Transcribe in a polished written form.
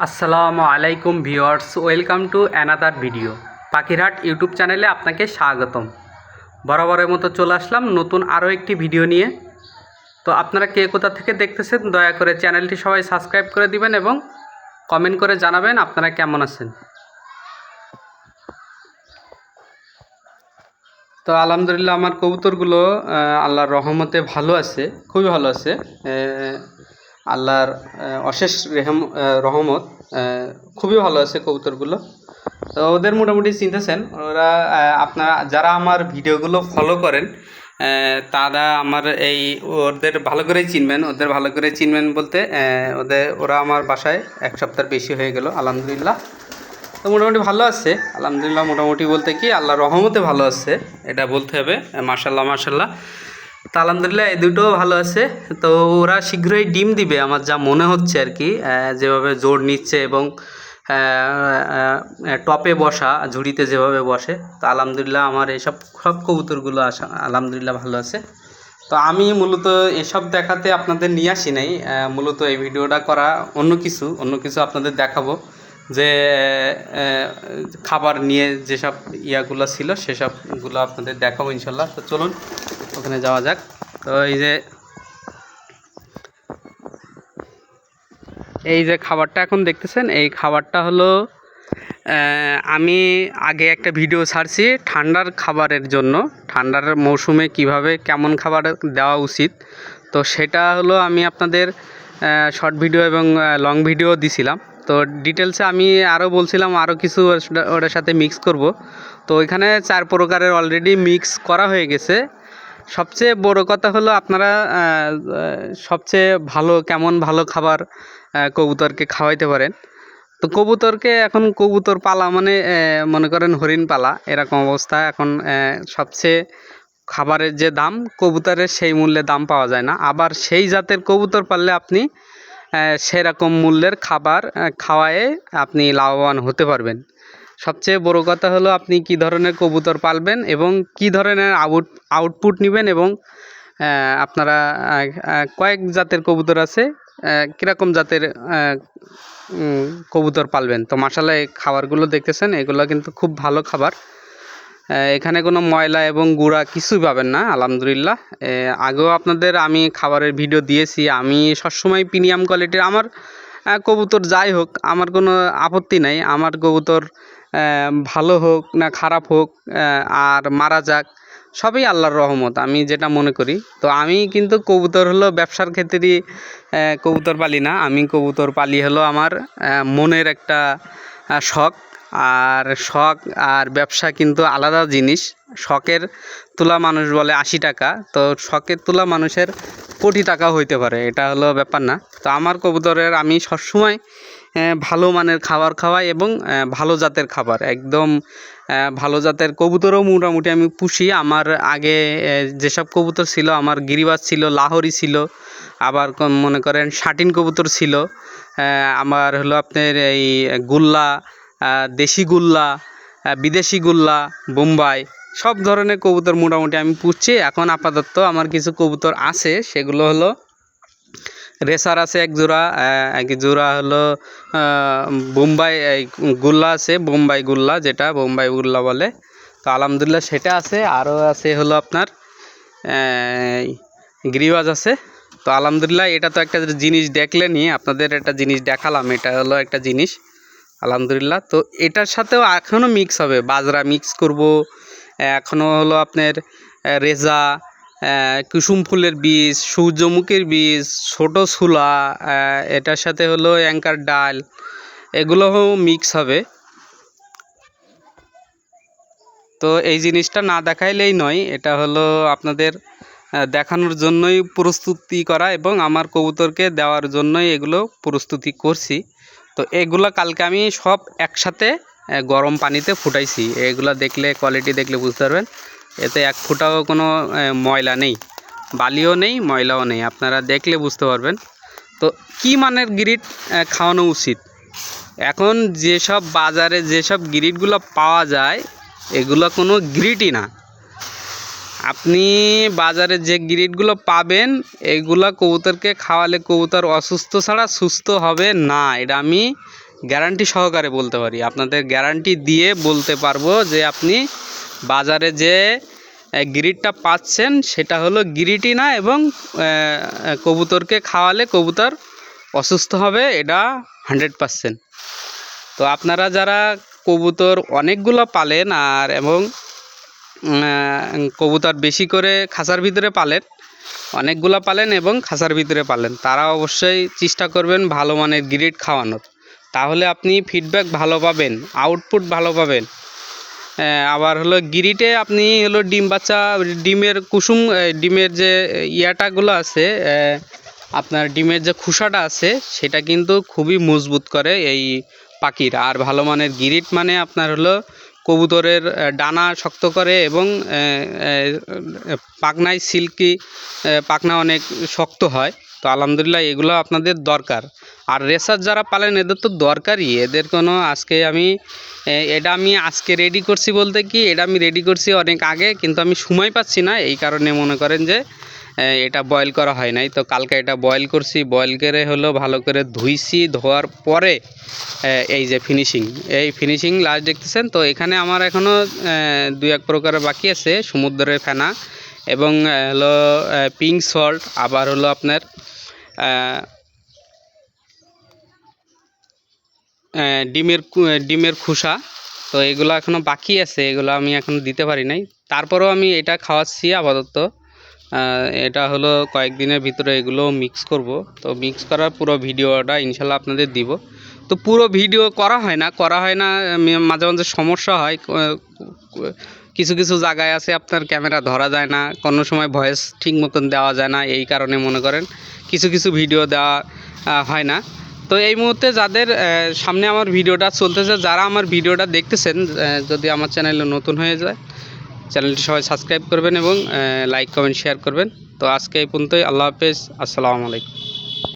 আসসালামু আলাইকুম viewers, welcome to another video. পাখিরহাট YouTube চ্যানেলে আপনাকে স্বাগতম। বরাবরের মতো চলে আসলাম নতুন আরও একটি ভিডিও নিয়ে। তো আপনারা কে কোথা থেকে দেখতেছেন দয়া করে চ্যানেলটি সবাই সাবস্ক্রাইব করে দিবেন এবং কমেন্ট করে জানাবেন আপনারা কেমন আছেন। তো আলহামদুলিল্লাহ আমার কবুতরগুলো আল্লাহর রহমতে ভালো আছে, খুবই ভালো আছে। আল্লাহর অশেষ রহমত, খুবই ভালো আছে কবুতরগুলো। তো ওদের মোটামুটি চিনতেছেন ওরা, আপনারা যারা আমার ভিডিওগুলো ফলো করেন তারা আমার ওদের ভালো করেই চিনবেন। ওদের ভালো করে চিনবেন বলতে ওরা আমার বাসায় এক সপ্তাহ বেশি হয়ে গেল আলহামদুলিল্লাহ। তো মোটামুটি ভালো আছে আলহামদুলিল্লাহ। মোটামুটি বলতে কি আল্লাহর রহমতে ভালো আছে এটা বলতে হবে। মাশাল্লাহ মাশাল্লাহ। তো আলহামদুলিল্লাহ এই দুটো ভালো আছে। তো ওরা শীঘ্রই ডিম দিবে আমার যা মনে হচ্ছে আর কি, যেভাবে জোর নিচ্ছে এবং টপে বসা ঝুড়িতে যেভাবে বসে। তো আলহামদুলিল্লাহ আমার সব কবুতরগুলো আলহামদুলিল্লাহ ভালো আছে। তো আমি মূলত এসব দেখাতে আপনাদের নিয়ে আসি নাই, মূলত এই ভিডিওটা করা অন্য কিছু আপনাদের দেখাবো, যে খাবার নিয়ে যেসব ইয়াগুলো ছিল সেসবগুলো আপনাদের দেখাবো ইনশাল্লাহ। তো চলুন ওখানে যাওয়া যাক। তো এই যে খাবারটা এখন দেখতেছেন, এই খাবারটা হলো আমি আগে একটা ভিডিও ছাড়ছি ঠান্ডার খাবারের জন্য, ঠান্ডার মৌসুমে কিভাবে কেমন খাবার দেওয়া উচিত। তো সেটা হলো আমি আপনাদের শর্ট ভিডিও এবং লং ভিডিও দিছিলাম। তো ডিটেলসে আমি আরও বলছিলাম আরও কিছু ওটার সাথে মিক্স করব। তো ওইখানে 4 প্রকারের অলরেডি মিক্স করা হয়ে গেছে। সবচেয়ে বড় কথা হলো আপনারা সবচেয়ে কেমন ভালো খাবার কবুতরকে খাওয়াইতে পারেন। তো কবুতরকে এখন কবুতর পালা মানে মনে করেন হরিণ পালা এরকম অবস্থা এখন। সবচেয়ে খাবারের যে দাম কবুতরের সেই মূল্যে দাম পাওয়া যায় না। আবার সেই জাতের কবুতর পাললে আপনি সেরকম মূল্যের খাবার খাওয়ায়ে আপনি লাভবান হতে পারবেন। সবচেয়ে বড় কথা হলো আপনি কি ধরনের কবুতর পালবেন এবং কি ধরনের আউটপুট নেবেন এবং আপনারা কয়েক জাতের কবুতর আছে, কীরকম জাতের কবুতর পালবেন। তো মাশাআল্লাহ এই খাবারগুলো দেখতেছেন এগুলো কিন্তু খুব ভালো খাবার। এখানে কোনো ময়লা এবং গুঁড়া কিছুই পাবেন না আলহামদুলিল্লাহ। আগেও আপনাদের আমি খাবারের ভিডিও দিয়েছি। আমি সবসময় প্রিমিয়াম কোয়ালিটির আমার কবুতর যাই হোক আমার কোনো আপত্তি নাই। আমার কবুতর ভালো হোক না খারাপ হোক আর মারা যাক সবই আল্লাহর রহমত, আমি যেটা মনে করি। তো আমি কিন্তু কবুতর হলো ব্যবসার ক্ষেত্রেই কবুতর পালি না, আমি কবুতর পালি হলো আমার মনের একটা শখ। শখ আর ব্যবসা কিন্তু আলাদা জিনিস। শখের তোলা মানুষ বলে 80 টাকা, তো শখের তোলা মানুষের কোটি টাকা হইতে পারে, এটা হলো ব্যাপার না। তো আমার কবুতরের আমি সবসময় ভালো মানের খাবার খাওয়াই এবং ভালো জাতের খাবার, একদম ভালো জাতের কবুতরও মোটামুটি আমি পুষি। আমার আগে যেসব কবুতর ছিল আমার গিরিবাজ ছিল, লাহোরি ছিল, আবার মনে করেন শাটিন কবুতর ছিল, আমার হলো আপনার এই গুল্লা, দেশি গুল্লা, বিদেশি গুল্লা, বোম্বাই, সব ধরনের কবুতর মোটামুটি আমি পুষছি। এখন আপাতত আমার কিছু কবুতর আছে, সেগুলো হলো রেসার আছে এক জোড়া হলো বোম্বাই গুল্লা আছে, বোম্বাই গুল্লা, যেটা বোম্বাই গুল্লা বলে। তো আলহামদুলিল্লাহ সেটা আছে। আরও আছে হলো আপনার গিরিবাজ আছে। তো আলহামদুলিল্লাহ এটা তো একটা জিনিস দেখলেনি, আপনাদের একটা জিনিস দেখালাম, এটা হলো একটা জিনিস আলহামদুলিল্লাহ। তো এটার সাথেও এখনও মিক্স হবে, বাজরা মিক্স করব, এখনও হলো আপনার রেজা, কুসুম ফুলের বীজ, সূর্যমুখীর বীজ, ছোট ছোলা, এটার সাথে হলো অ্যাঙ্কার ডাল, এগুলোও মিক্স হবে। তো এই জিনিসটা না দেখাইলেই নয়, এটা হলো আপনাদের দেখানোর জন্যই প্রস্তুতি করা এবং আমার কবুতরকে দেওয়ার জন্যই এগুলো প্রস্তুতি করছি। তো এগুলো কালকে আমি সব একসাথে গরম পানিতে ফুটাইছি। এগুলো দেখলে কোয়ালিটি দেখলে বুঝতে পারবেন, এতে এক ফোঁটাও কোনো ময়লা নেই, বালিও নেই, ময়লাও নেই, আপনারা দেখলে বুঝতে পারবেন। তো কী মানের গ্রিড খাওয়ানো উচিত, এখন যেসব বাজারে যেসব গ্রিডগুলো পাওয়া যায় এগুলো কোনো গ্রিডই না। আপনি বাজারে যে গ্রিডগুলো পাবেন এগুলো কবুতরকে খাওয়ালে কবুতর অসুস্থ ছাড়া সুস্থ হবে না, এটা আমি গ্যারান্টি সহকারে বলতে পারি, আপনাদের গ্যারান্টি দিয়ে বলতে পারবো যে আপনি বাজারে যে গ্রিডটা পাচ্ছেন সেটা হলো গ্রিডই না, এবং কবুতরকে খাওয়ালে কবুতর অসুস্থ হবে, এটা 100%। তো আপনারা যারা কবুতর অনেকগুলো পালেন আর এবং কবুতর বেশি করে খাঁচার ভিতরে পালেন, অনেকগুলো পালেন এবং খাঁচার ভিতরে পালেন, তারা অবশ্যই চেষ্টা করবেন ভালো মানের গ্রিড খাওয়ানোর, তাহলে আপনি ফিডব্যাক ভালো পাবেন, আউটপুট ভালো পাবেন। আবার হলো গিরিটে আপনি হলো ডিম বাচ্চা, ডিমের কুসুম, ডিমের যে ইয়াটাগুলো আছে, আপনার ডিমের যে খোসাটা আছে সেটা কিন্তু খুবই মজবুত করে এই পাখির। আর ভালো মানের গিরিট মানে আপনার হলো কবুতরের ডানা শক্ত করে এবং পাখনায় সিল্কি, পাখনা অনেক শক্ত হয়। তো আলহামদুলিল্লাহ এগুলো আপনাদের দরকার। আর রেসার যারা পালেন এদের তো দরকারই, এদের কোনো আজকে এটা আমি আজকে রেডি করছি বলতে কি, এটা আমি রেডি করছি অনেক আগে, কিন্তু আমি সময় পাচ্ছি না, এই কারণে মনে করেন যে এটা বয়েল করা হয় নাই। তো কালকে এটা বয়েল করছি, বয়েল করে হলো ভালো করে ধুইছি, ধোয়ার পরে এই যে এই ফিনিশিং লাস্ট দেখতেছেন। তো এখানে আমার এখনও 2-1 প্রকারের বাকি আছে, সমুদ্রের ফেনা এবং হলো পিঙ্ক সল্ট, আবার হলো আপনার ডিমের খোসা। তো এগুলো এখনও বাকি আছে, এগুলো আমি এখন দিতে পারি নাই, তারপরেও আমি এটা খাওয়াচ্ছি আপাতত। এটা হলো কয়েকদিনের ভিতরে এগুলো মিক্স করব। তো মিক্স করার পুরো ভিডিওটা ইনশাল্লাহ আপনাদের দিব। তো পুরো ভিডিও করা হয় না, মাঝে মাঝে সমস্যা হয়, কিছু কিছু জায়গায় আছে আপনার ক্যামেরা ধরা যায় না, কোনো সময় ভয়েস ঠিক মতন দেওয়া যায় না, এই কারণে মনে করেন কিছু কিছু ভিডিও দেওয়া হয় না। তো এই মুহূর্তে যাদের সামনে আমার ভিডিওটা চলতেছে, যারা আমার ভিডিওটা দেখতেছেন, যদি আমার চ্যানেলে নতুন হয়ে যায়, চ্যানেলটি সবাই সাবস্ক্রাইব করবেন এবং লাইক কমেন্ট শেয়ার করবেন। তো আজকে এই পর্যন্তই, আল্লাহ হাফেজ, আসসালামু আলাইকুম।